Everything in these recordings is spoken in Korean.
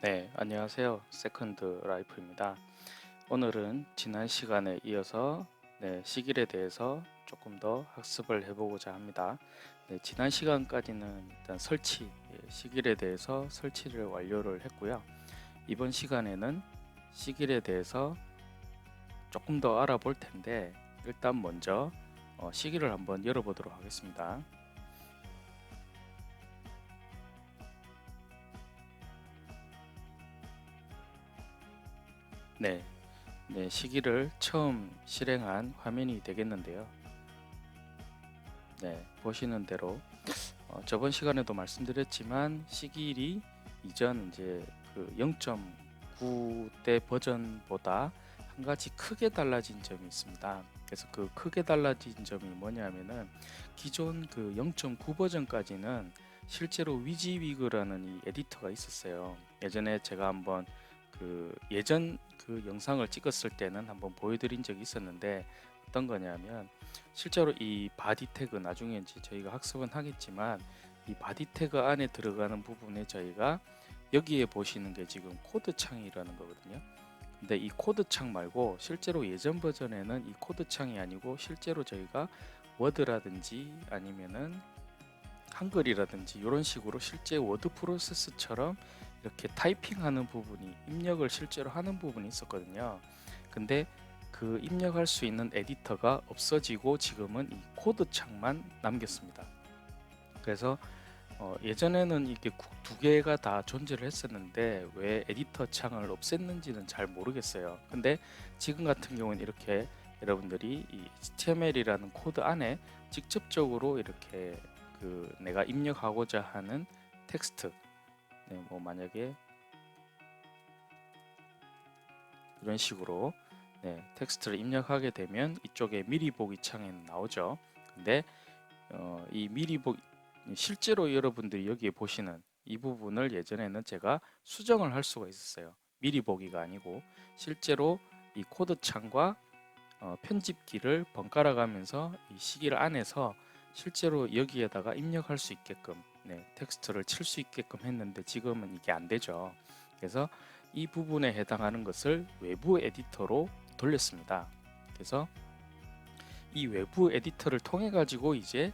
네, 안녕하세요. 세컨드 라이프입니다. 오늘은 지난 시간에 이어서 시길에 대해서 조금 더 학습을 해보고자 합니다. 지난 시간까지는 일단 시길에 대해서 설치를 완료를 했고요. 이번 시간에는 시길에 대해서 조금 더 알아볼 텐데 일단 먼저 시길을 한번 열어보도록 하겠습니다. 네, 시기를 처음 실행한 화면이 되겠는데요. 보시는 대로 저번 시간에도 말씀드렸지만 시기일이 이전 이제 그 0.9대 버전보다 한 가지 크게 달라진 점이 있습니다. 그래서 그 크게 달라진 점이 뭐냐면은 기존 그 0.9 버전까지는 실제로 위지위그라는 이 에디터가 있었어요. 예전에 제가 한번 그 예전 그 영상을 찍었을 때는 한번 보여드린 적이 있었는데 어떤 거냐면 실제로 이 바디 태그 나중에 이제 저희가 학습은 하겠지만 이 바디 태그 안에 들어가는 부분에 저희가 여기에 보시는 게 지금 코드 창이라는 거거든요. 근데 이 코드 창 말고 실제로 예전 버전에는 이 코드 창이 아니고 실제로 저희가 워드라든지 아니면은 한글이라든지 이런 식으로 실제 워드 프로세스처럼 이렇게 타이핑하는 부분이 입력을 실제로 하는 부분이 있었거든요. 근데 그 입력할 수 있는 에디터가 없어지고 지금은 이 코드 창만 남겼습니다. 그래서 예전에는 이게 두 개가 다 존재를 했었는데 왜 에디터 창을 없앴는지는 잘 모르겠어요. 근데 지금 같은 경우는 이렇게 여러분들이 이 HTML이라는 코드 안에 직접적으로 이렇게 그 내가 입력하고자 하는 텍스트, 뭐 만약에 이런 식으로 텍스트를 입력하게 되면 이쪽에 미리 보기 창에 나오죠. 근데 이 미리 보기 실제로 여러분들이 여기에 보시는 이 부분을 예전에는 제가 수정을 할 수가 있었어요. 미리 보기가 아니고 실제로 이 코드 창과 편집기를 번갈아 가면서 이 시기를 안에서 실제로 여기에다가 입력할 수 있게끔 텍스트를 칠 수 있게끔 했는데 지금은 이게 안 되죠. 그래서 이 부분에 해당하는 것을 외부 에디터로 돌렸습니다. 그래서 이 외부 에디터를 통해 가지고 이제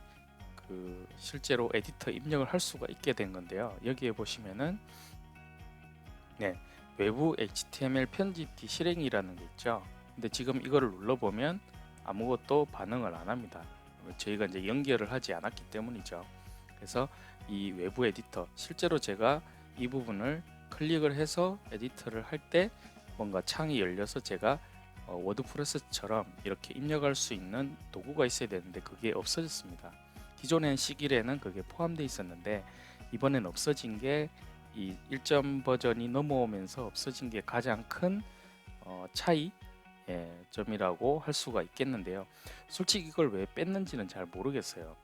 그 실제로 에디터 입력을 할 수가 있게 된 건데요. 여기에 보시면은 네, 외부 HTML 편집기 실행이라는 게 있죠. 근데 지금 이거를 눌러보면 아무것도 반응을 안 합니다. 저희가 이제 연결을 하지 않았기 때문이죠. 그래서 이 외부 에디터, 실제로 제가 이 부분을 클릭을 해서 에디터를 할 때 뭔가 창이 열려서 제가 워드 프로세스처럼 이렇게 입력할 수 있는 도구가 있어야 되는데 그게 없어졌습니다. 기존엔 시길에는 그게 포함되어 있었는데 이번엔 없어진 게 이 1점 버전이 넘어오면서 없어진 게 가장 큰 차이 점이라고 할 수가 있겠는데요. 솔직히 이걸 왜 뺐는지는 잘 모르겠어요.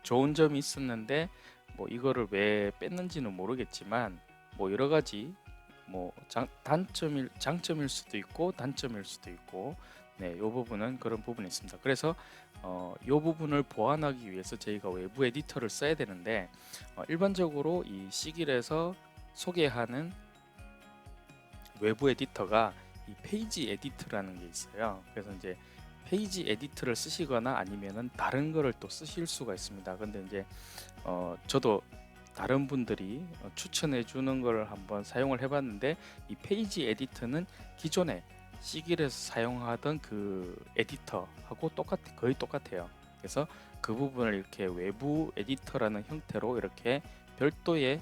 좋은 점이 있었는데 뭐 이거를 왜 뺐는지는 모르겠지만 뭐 여러 가지 뭐 장점일 수도 있고 단점일 수도 있고 이 부분은 그런 부분이 있습니다. 그래서 이 부분을 보완하기 위해서 저희가 외부 에디터를 써야 되는데 일반적으로 이 시길에서 소개하는 외부 에디터가 이 페이지 에디트라는 게 있어요. 그래서 이제 페이지 에디트를 쓰시거나 아니면은 다른 거를 또 쓰실 수가 있습니다. 근데 이제 저도 다른 분들이 추천해 주는 걸 한번 사용을 해봤는데 이 페이지 에디터는 기존에 시길에서 사용하던 그 에디터하고 거의 똑같아요. 그래서 그 부분을 이렇게 외부 에디터라는 형태로 이렇게 별도의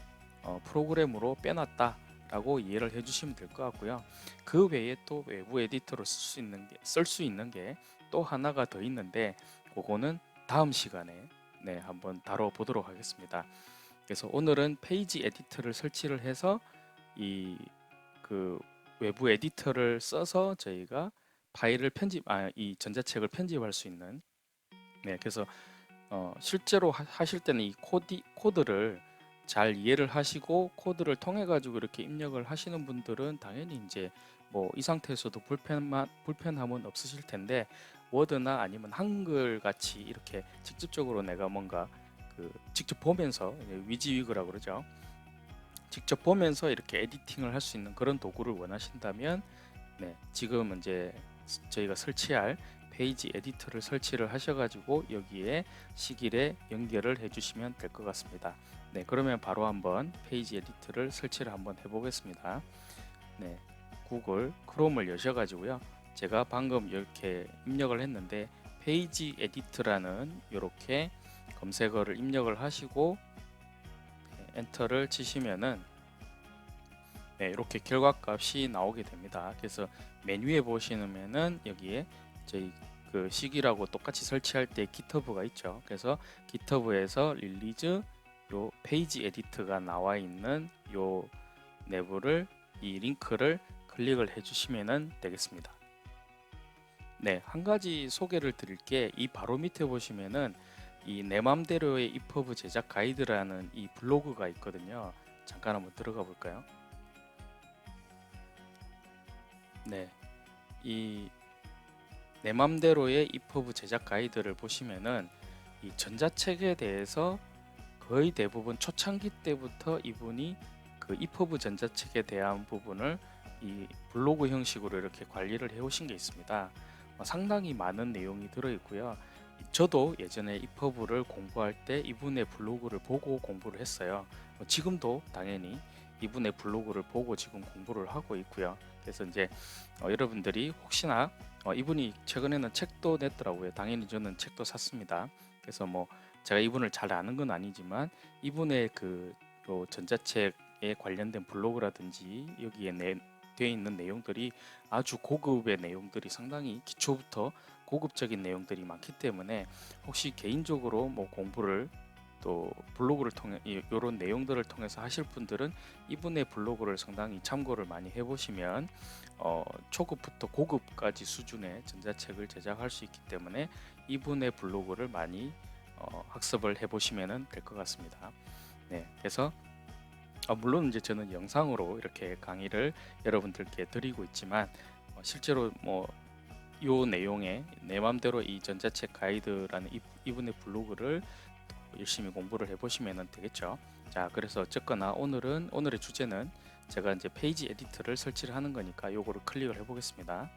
프로그램으로 빼놨다라고 이해를 해주시면 될 것 같고요. 그 외에 또 외부 에디터로 쓸 수 있는 게 또 하나가 더 있는데 그거는 다음 시간에 한번 다뤄보도록 하겠습니다. 그래서 오늘은 페이지 에디터를 설치를 해서 이 그 외부 에디터를 써서 저희가 이 전자책을 편집할 수 있는 그래서 실제로 하실 때는 이 코드를 잘 이해를 하시고 코드를 통해 가지고 이렇게 입력을 하시는 분들은 당연히 이제 뭐 이 상태에서도 불편함은 없으실 텐데 워드나 아니면 한글 같이 이렇게 직접적으로 내가 뭔가 그 직접 보면서 위지위그라고 그러죠. 직접 보면서 이렇게 에디팅을 할 수 있는 그런 도구를 원하신다면 지금 이제 저희가 설치할 페이지 에디터를 설치를 하셔가지고 여기에 시길에 연결을 해주시면 될 것 같습니다. 그러면 바로 한번 페이지 에디터를 설치를 한번 해보겠습니다. 구글 크롬을 여셔가지고요. 제가 방금 이렇게 입력을 했는데 페이지 에디터라는 이렇게 검색어를 입력을 하시고 엔터를 치시면은 이렇게 결과값이 나오게 됩니다. 그래서 메뉴에 보시면은 여기에 저희 그 시기라고 똑같이 설치할 때 GitHub가 있죠. 그래서 GitHub에서 릴리즈 요 페이지 에디터가 나와 있는 요 내부를 이 링크를 클릭을 해주시면 되겠습니다. 한 가지 소개를 드릴 게 이 바로 밑에 보시면은 이 내 맘대로의 이퍼브 제작 가이드라는 이 블로그가 있거든요. 잠깐 한번 들어가 볼까요? 이 내 맘대로의 이퍼브 제작 가이드를 보시면은 이 전자책에 대해서 거의 대부분 초창기 때부터 이분이 그 이퍼브 전자책에 대한 부분을 이 블로그 형식으로 이렇게 관리를 해 오신 게 있습니다. 상당히 많은 내용이 들어 있고요. 저도 예전에 이퍼브를 공부할 때 이분의 블로그를 보고 공부를 했어요. 지금도 당연히 이분의 블로그를 보고 지금 공부를 하고 있고요. 그래서 이제 여러분들이 혹시나 이분이 최근에는 책도 냈더라고요. 당연히 저는 책도 샀습니다. 그래서 뭐 제가 이분을 잘 아는 건 아니지만 이분의 그 전자책에 관련된 블로그라든지 여기에 되어 있는 내용들이 아주 고급의 내용들이 상당히 기초부터 고급적인 내용들이 많기 때문에 혹시 개인적으로 뭐 공부를 또 블로그를 통해 이런 내용들을 통해서 하실 분들은 이분의 블로그를 상당히 참고를 많이 해보시면 초급부터 고급까지 수준의 전자책을 제작할 수 있기 때문에 이분의 블로그를 많이 학습을 해보시면 될 것 같습니다. 그래서 물론 이제 저는 영상으로 이렇게 강의를 여러분들께 드리고 있지만 실제로 뭐 요 내용에 내 맘대로 이 전자책 가이드라는 이분의 블로그를 열심히 공부를 해보시면 되겠죠. 자, 그래서 어쨌거나 오늘의 주제는 제가 이제 페이지 에디터를 설치를 하는 거니까 요거를 클릭을 해보겠습니다.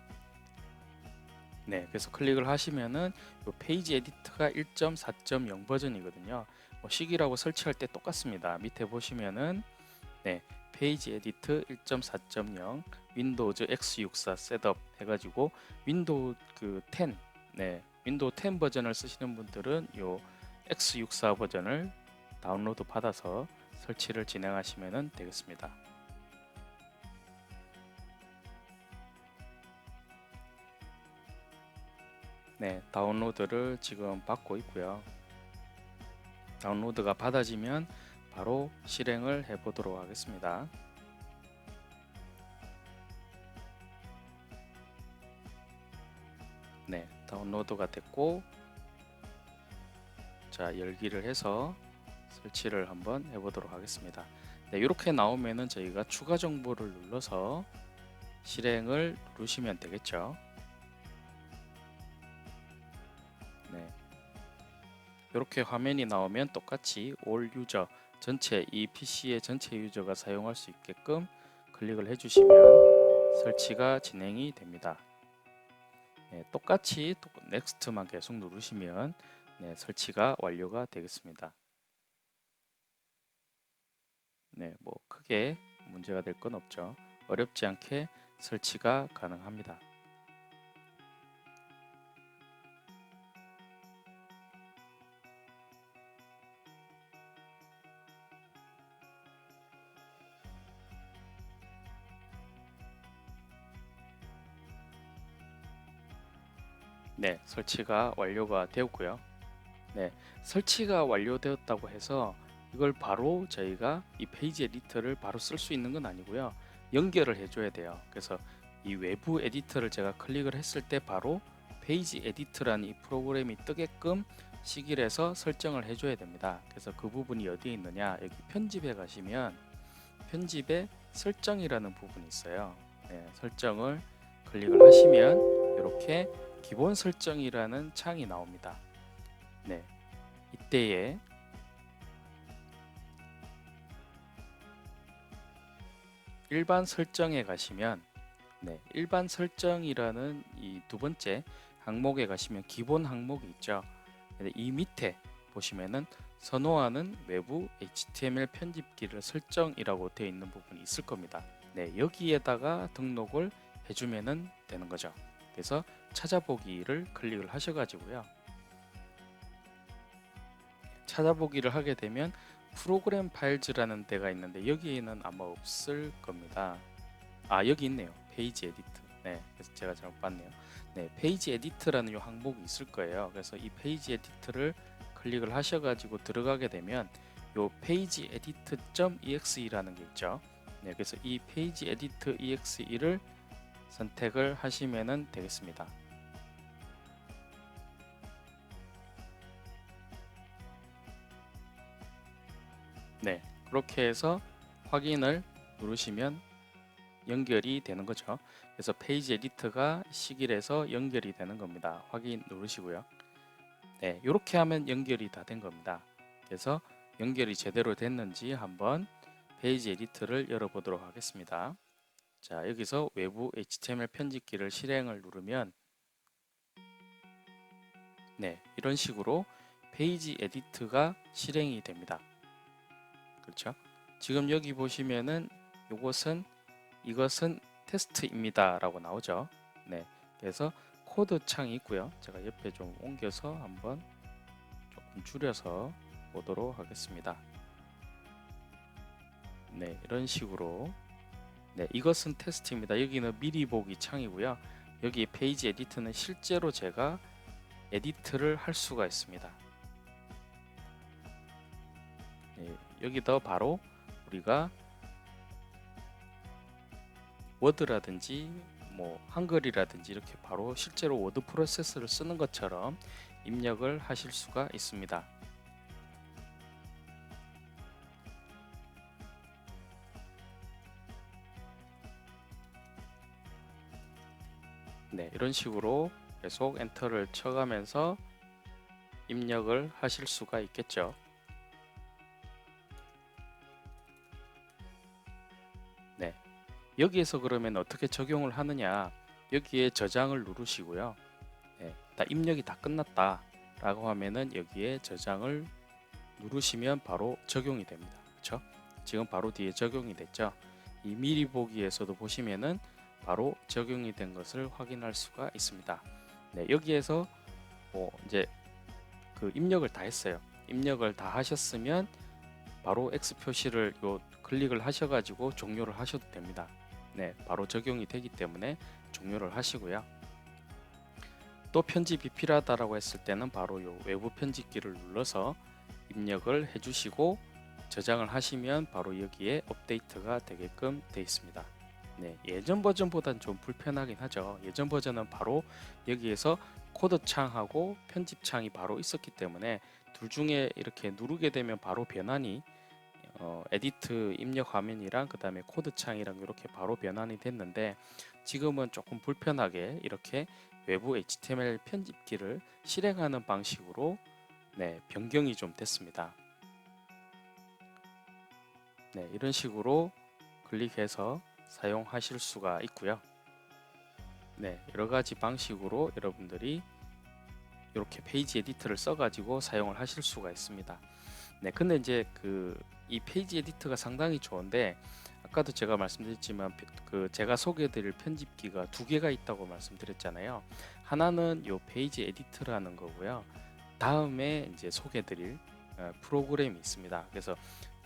그래서 클릭을 하시면은 요 페이지 에디터가 1.4.0 버전이거든요. 시기라고 설치할 때 똑같습니다. 밑에 보시면은 페이지 에디터 1.4.0 윈도우즈 x64 셋업 해가지고 윈도우 10 윈도우 10 버전을 쓰시는 분들은 요 x64 버전을 다운로드 받아서 설치를 진행하시면 되겠습니다. 다운로드를 지금 받고 있고요. 다운로드가 받아지면 바로 실행을 해 보도록 하겠습니다. 다운로드가 됐고, 자, 열기를 해서 설치를 한번 해 보도록 하겠습니다. 이렇게 나오면은 저희가 추가 정보를 눌러서 실행을 누르시면 되겠죠. 이렇게 화면이 나오면 똑같이 all user 전체 이 PC의 전체 유저가 사용할 수 있게끔 클릭을 해주시면 설치가 진행이 됩니다. 똑같이 넥스트만 계속 누르시면 설치가 완료가 되겠습니다. 뭐 크게 문제가 될 건 없죠. 어렵지 않게 설치가 가능합니다. 설치가 완료가 되었고요. 설치가 완료되었다고 해서 이걸 바로 저희가 이 페이지 에디터를 바로 쓸 수 있는 건 아니고요. 연결을 해줘야 돼요. 그래서 이 외부 에디터를 제가 클릭을 했을 때 바로 페이지 에디터라는 이 프로그램이 뜨게끔 시길에서 설정을 해줘야 됩니다. 그래서 그 부분이 어디에 있느냐, 여기 편집에 가시면 편집에 설정이라는 부분이 있어요. 설정을 클릭을 하시면 이렇게 기본 설정이라는 창이 나옵니다. 이때에 일반 설정에 가시면 일반 설정이라는 이 두 번째 항목에 가시면 기본 항목이 있죠. 이 밑에 보시면은 선호하는 외부 HTML 편집기를 설정이라고 되어 있는 부분이 있을 겁니다. 여기에다가 등록을 해주면 되는 거죠. 그래서 찾아보기를 클릭을 하셔가지고요. 찾아보기를 하게 되면 프로그램 파일즈라는 데가 있는데 여기에는 아마 없을 겁니다. 여기 있네요. 페이지 에디트. 그래서 제가 잘못 봤네요. 페이지 에디트라는 이 항목이 있을 거예요. 그래서 이 페이지 에디트를 클릭을 하셔가지고 들어가게 되면 요 페이지 에디트.exe라는 게 있죠. 그래서 이 페이지 에디트 exe를 선택을 하시면 되겠습니다. 그렇게 해서 확인을 누르시면 연결이 되는 거죠. 그래서 페이지 에디터가 시길에서 연결이 되는 겁니다. 확인 누르시고요. 이렇게 하면 연결이 다 된 겁니다. 그래서 연결이 제대로 됐는지 한번 페이지 에디터를 열어보도록 하겠습니다. 자, 여기서 외부 HTML 편집기를 실행을 누르면 이런 식으로 페이지 에디터가 실행이 됩니다. 그렇죠? 지금 여기 보시면은 이것은 테스트입니다 라고 나오죠. 그래서 코드 창이 있고요. 제가 옆에 좀 옮겨서 한번 조금 줄여서 보도록 하겠습니다. 이런 식으로 이것은 테스트입니다. 여기는 미리 보기 창이고요. 여기 페이지 에디트는 실제로 제가 에디트를 할 수가 있습니다. 여기다 바로 우리가 워드라든지 한글이라든지 이렇게 바로 실제로 워드 프로세서를 쓰는 것처럼 입력을 하실 수가 있습니다. 이런 식으로 계속 엔터를 쳐가면서 입력을 하실 수가 있겠죠. 여기에서 그러면 어떻게 적용을 하느냐, 여기에 저장을 누르시고요. 다 입력이 다 끝났다 라고 하면은 여기에 저장을 누르시면 바로 적용이 됩니다. 그렇죠? 지금 바로 뒤에 적용이 됐죠. 이 미리 보기에서도 보시면은 바로 적용이 된 것을 확인할 수가 있습니다. 여기에서 이제 그 입력을 다 했어요. 입력을 다 하셨으면 바로 X 표시를 클릭을 하셔가지고 종료를 하셔도 됩니다. 바로 적용이 되기 때문에 종료를 하시고요. 또 편집이 필요하다라고 했을 때는 바로 요 외부 편집기를 눌러서 입력을 해주시고 저장을 하시면 바로 여기에 업데이트가 되게끔 되어 있습니다. 예전 버전보다는 좀 불편하긴 하죠. 예전 버전은 바로 여기에서 코드 창하고 편집 창이 바로 있었기 때문에 둘 중에 이렇게 누르게 되면 바로 변환이 에디트 입력 화면이랑 그 다음에 코드 창이랑 이렇게 바로 변환이 됐는데 지금은 조금 불편하게 이렇게 외부 HTML 편집기를 실행하는 방식으로 변경이 좀 됐습니다. 이런 식으로 클릭해서 사용하실 수가 있고요. 여러 가지 방식으로 여러분들이 이렇게 페이지 에디터를 써가지고 사용을 하실 수가 있습니다. 근데 이제 이 페이지 에디터가 상당히 좋은데 아까도 제가 말씀드렸지만 제가 소개해드릴 편집기가 두 개가 있다고 말씀드렸잖아요. 하나는 요 페이지 에디터라는 거고요. 다음에 이제 소개해드릴 프로그램이 있습니다. 그래서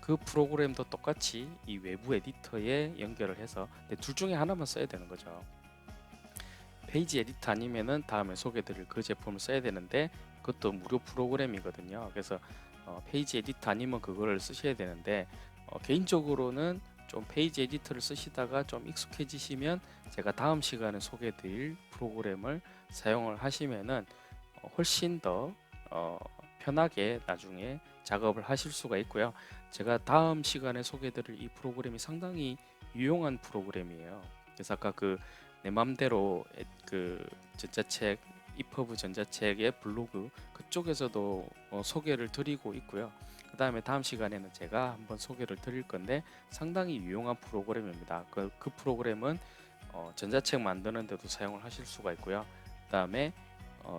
그 프로그램도 똑같이 이 외부 에디터에 연결을 해서 둘 중에 하나만 써야 되는 거죠. 페이지 에디터 아니면은 다음에 소개해드릴 그 제품을 써야 되는데 그것도 무료 프로그램이거든요. 그래서 페이지 에디터 아니면 그거를 쓰셔야 되는데 개인적으로는 좀 페이지 에디터를 쓰시다가 좀 익숙해지시면 제가 다음 시간에 소개해드릴 프로그램을 사용을 하시면은 훨씬 더 편하게 나중에 작업을 하실 수가 있고요. 제가 다음 시간에 소개해드릴 이 프로그램이 상당히 유용한 프로그램이에요. 그래서 아까 내 맘대로 전자책 이퍼브 전자책의 블로그 그쪽에서도 소개를 드리고 있고요. 그 다음에 다음 시간에는 제가 한번 소개를 드릴 건데 상당히 유용한 프로그램입니다. 그 프로그램은 전자책 만드는 데도 사용을 하실 수가 있고요. 그 다음에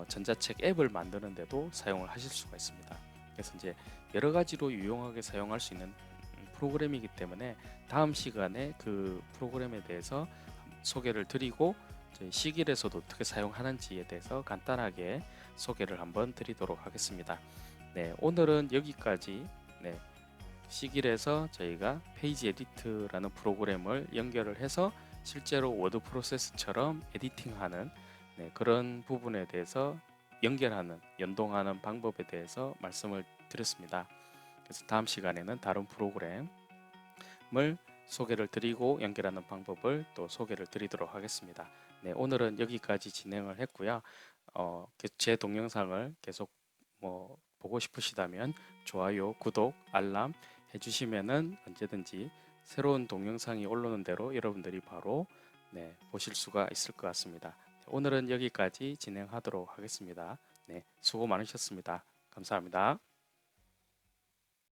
전자책 앱을 만드는 데도 사용을 하실 수가 있습니다. 그래서 이제 여러 가지로 유용하게 사용할 수 있는 프로그램이기 때문에 다음 시간에 그 프로그램에 대해서 소개를 드리고 저희 시길에서도 어떻게 사용하는지에 대해서 간단하게 소개를 한번 드리도록 하겠습니다. 네, 오늘은 여기까지. 네, 시길에서 저희가 페이지 에디트라는 프로그램을 연결을 해서 실제로 워드 프로세스처럼 에디팅하는 그런 부분에 대해서 연결하는, 연동하는 방법에 대해서 말씀을 드렸습니다. 그래서 다음 시간에는 다른 프로그램을 소개를 드리고 연결하는 방법을 또 소개를 드리도록 하겠습니다. 네, 오늘은 여기까지 진행을 했고요. 제 동영상을 계속 보고 싶으시다면 좋아요, 구독, 알람 해주시면은 언제든지 새로운 동영상이 올라오는 대로 여러분들이 바로 보실 수가 있을 것 같습니다. 오늘은 여기까지 진행하도록 하겠습니다. 네, 수고 많으셨습니다. 감사합니다.